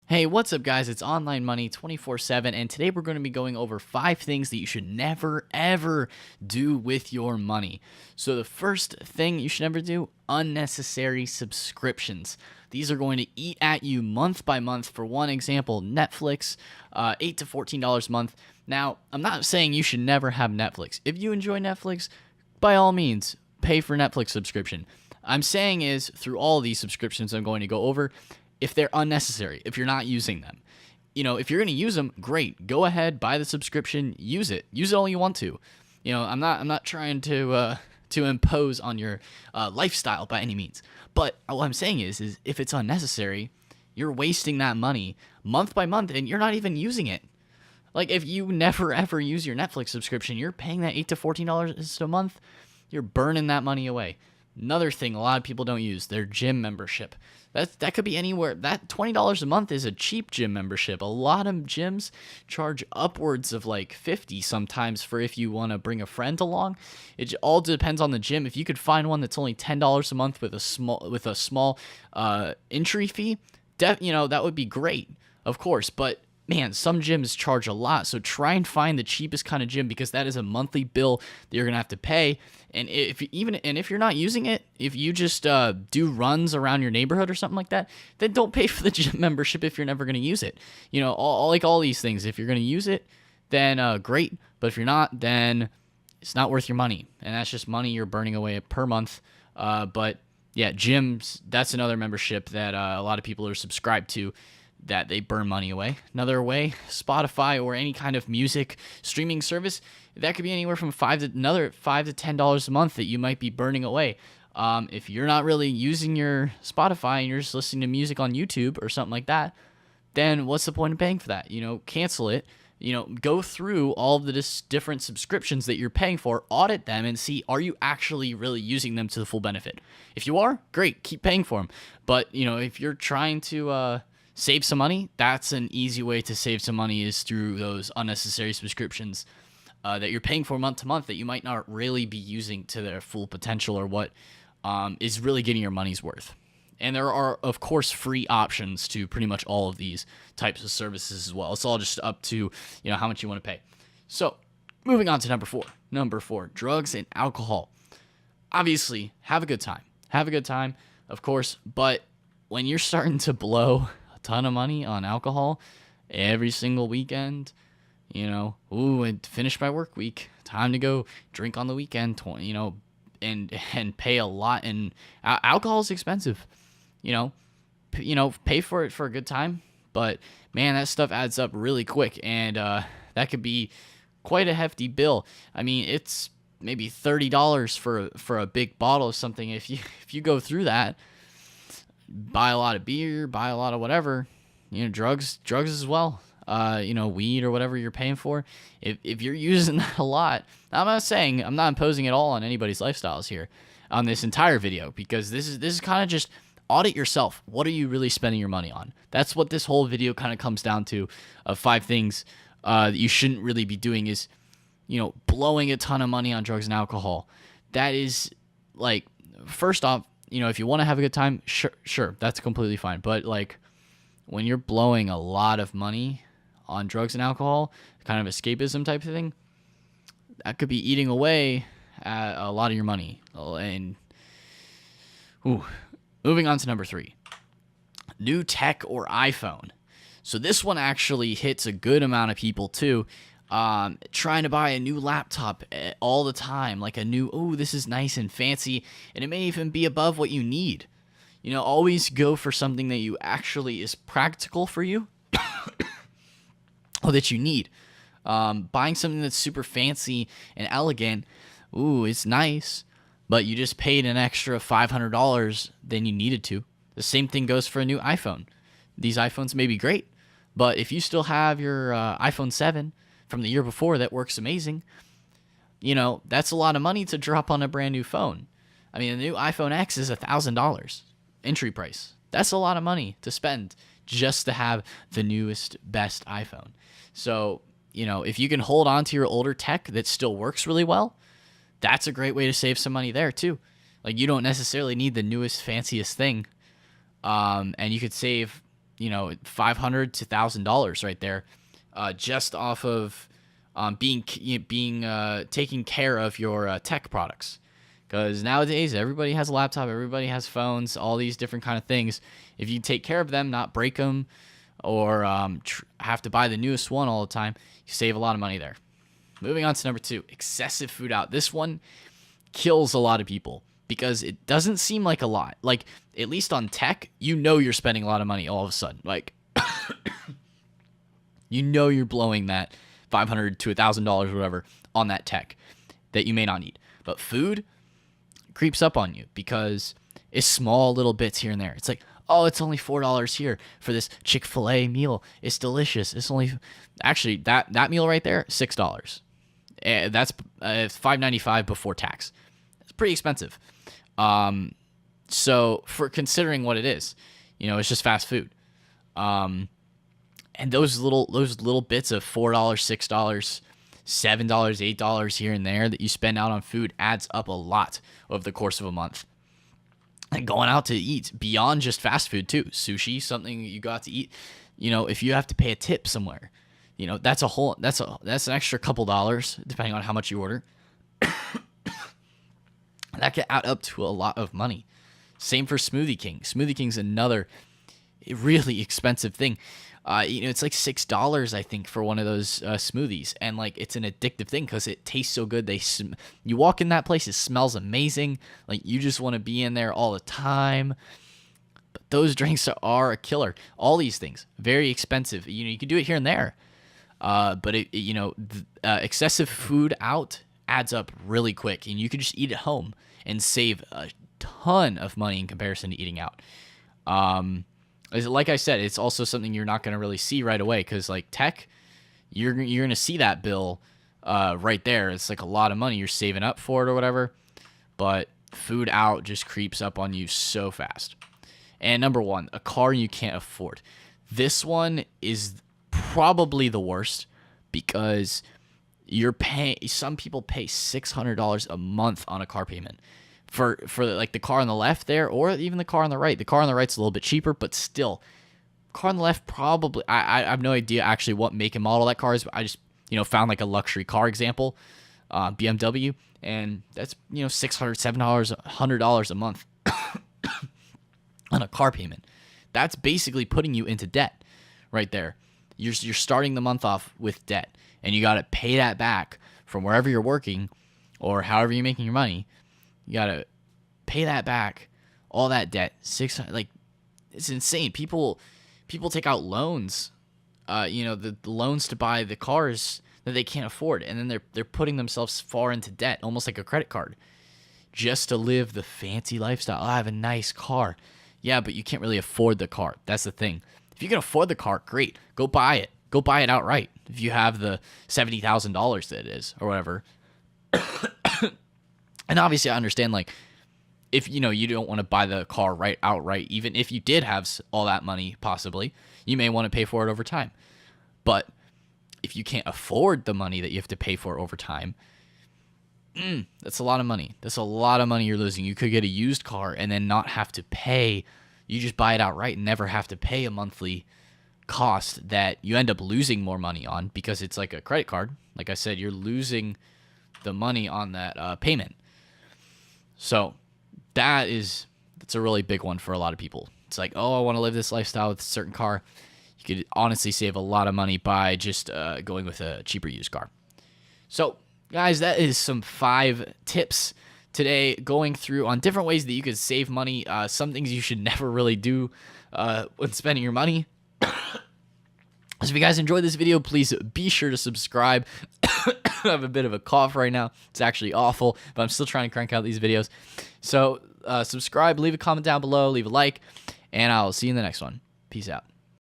Hey, what's up, guys? It's Online Money 24/7, and today we're going to be going over 5 things that you should never, ever do with your money. So, the first thing you should never do, unnecessary subscriptions. These are going to eat at you month by month. For one example, Netflix, $8 to $14 a month. Now, I'm not saying you should never have Netflix. If you enjoy Netflix, by all means, pay for Netflix subscription. I'm saying is through all of these subscriptions I'm going to go over, if they're unnecessary, if you're not using them. If you're going to use them, great. Go ahead, buy the subscription, use it. Use it all you want to. I'm not trying to impose on your lifestyle by any means. But what I'm saying is if it's unnecessary, you're wasting that money month by month and you're not even using it. Like, if you never ever use your Netflix subscription, you're paying that $8 to $14 a month. You're burning that money away. Another thing a lot of people don't use, their gym membership. That could be anywhere. That $20 a month is a cheap gym membership. A lot of gyms charge upwards of like 50 sometimes for if you want to bring a friend along. It all depends on the gym. If you could find one that's only $10 a month with a small entry fee, that would be great, of course. But man, some gyms charge a lot. So try and find the cheapest kind of gym, because that is a monthly bill that you're gonna have to pay. And if you're not using it, if you just do runs around your neighborhood or something like that, then don't pay for the gym membership if you're never gonna use it. All these things. If you're gonna use it, then great. But if you're not, then it's not worth your money, and that's just money you're burning away per month. But yeah, gyms. That's another membership that a lot of people are subscribed to, that they burn money away. Another way, Spotify or any kind of music streaming service, that could be anywhere from $5 to $10 a month that you might be burning away. If you're not really using your Spotify and you're just listening to music on YouTube or something like that, then what's the point of paying for that? Cancel it. Go through all of the different subscriptions that you're paying for, audit them, and see, are you actually really using them to the full benefit? If you are, great, keep paying for them. But if you're trying to save some money, that's an easy way to save some money, is through those unnecessary subscriptions that you're paying for month to month, that you might not really be using to their full potential, or what is really getting your money's worth. And there are, of course, free options to pretty much all of these types of services as well. It's all just up to how much you want to pay. So moving on to number four. Number four, drugs and alcohol. Obviously, have a good time. Have a good time, of course, but when you're starting to blow ton of money on alcohol every single weekend, and finish my work week, time to go drink on the weekend, and pay a lot. And alcohol is expensive, pay for it for a good time, but man, that stuff adds up really quick, and that could be quite a hefty bill. I mean, it's maybe $30 for a big bottle of something. If you go through that, buy a lot of beer, buy a lot of whatever, drugs as well, weed or whatever you're paying for. If you're using that a lot, I'm not imposing it all on anybody's lifestyles here on this entire video, because this is kind of just audit yourself. What are you really spending your money on? That's what this whole video kind of comes down to, of 5 things that you shouldn't really be doing, is, blowing a ton of money on drugs and alcohol. That is, like, first off, if you want to have a good time, sure, that's completely fine. But like, when you're blowing a lot of money on drugs and alcohol, kind of escapism type of thing, that could be eating away at a lot of your money. And moving on to number 3, new tech or iPhone. So this one actually hits a good amount of people too. Trying to buy a new laptop all the time, like a new, this is nice and fancy, and it may even be above what you need. Always go for something that you actually is practical for you, or that you need. Buying something that's super fancy and elegant, it's nice, but you just paid an extra $500 than you needed to. The same thing goes for a new iPhone. These iPhones may be great, but if you still have your iPhone 7 from the year before that works amazing, that's a lot of money to drop on a brand new phone. I mean, the new iPhone X is $1,000 entry price. That's a lot of money to spend just to have the newest, best iPhone. So, if you can hold on to your older tech that still works really well, that's a great way to save some money there too. Like, you don't necessarily need the newest, fanciest thing, and you could save $500 to $1,000 right there, just off of being taking care of your tech products. Because nowadays everybody has a laptop, everybody has phones, all these different kind of things. If you take care of them, not break them, or have to buy the newest one all the time, you save a lot of money there. Moving on to number 2, excessive food out. This one kills a lot of people because it doesn't seem like a lot. Like, at least on tech, you're spending a lot of money all of a sudden. Like, you're blowing that $500 to $1,000 or whatever on that tech that you may not need. But food creeps up on you because it's small little bits here and there. It's like, oh, it's only $4 here for this Chick-fil-A meal. It's delicious. It's only actually that meal right there, $6. That's $5.95 before tax. It's pretty expensive. So for considering what it is, it's just fast food. And those little bits of $4, $6, $7, $8 here and there that you spend out on food adds up a lot over the course of a month. And going out to eat beyond just fast food too, sushi, something you got to eat. If you have to pay a tip somewhere, that's an extra couple dollars depending on how much you order. That can add up to a lot of money. Same for Smoothie King. Smoothie King's another really expensive thing. It's like $6, I think, for one of those smoothies, and like it's an addictive thing because it tastes so good. You walk in that place, it smells amazing. Like you just want to be in there all the time. But those drinks are a killer. All these things very expensive. You can do it here and there, but excessive food out adds up really quick, and you can just eat at home and save a ton of money in comparison to eating out. Like I said, it's also something you're not going to really see right away because, like tech, you're going to see that bill right there. It's like a lot of money you're saving up for it or whatever. But food out just creeps up on you so fast. And number 1, a car you can't afford. This one is probably the worst because some people pay $600 a month on a car payment. For like the car on the left there, or even the car on the right. The car on the right's a little bit cheaper, but still, car on the left probably. I have no idea actually what make and model that car is. But I just found like a luxury car example, BMW, and that's $600, $700, $100 a month on a car payment. That's basically putting you into debt, right there. You're starting the month off with debt, and you got to pay that back from wherever you're working, or however you're making your money. You gotta pay that back, all that debt. $600, it's insane. People take out loans, the loans to buy the cars that they can't afford, and then they're putting themselves far into debt, almost like a credit card, just to live the fancy lifestyle. I have a nice car, yeah, but you can't really afford the car. That's the thing. If you can afford the car, great, go buy it. Go buy it outright. If you have the $70,000 that it is, or whatever. And obviously, I understand, like, if, you don't want to buy the car outright, even if you did have all that money, possibly, you may want to pay for it over time. But if you can't afford the money that you have to pay for over time, that's a lot of money. That's a lot of money you're losing. You could get a used car and then not have to pay. You just buy it outright and never have to pay a monthly cost that you end up losing more money on because it's like a credit card. Like I said, you're losing the money on that payment. So that's a really big one for a lot of people. It's like, oh, I want to live this lifestyle with a certain car. You could honestly save a lot of money by just going with a cheaper used car. So, guys, that is some 5 tips today, going through on different ways that you could save money. Some things you should never really do when spending your money. So if you guys enjoyed this video, please be sure to subscribe. I have a bit of a cough right now. It's actually awful, but I'm still trying to crank out these videos. So subscribe, leave a comment down below, leave a like, and I'll see you in the next one. Peace out.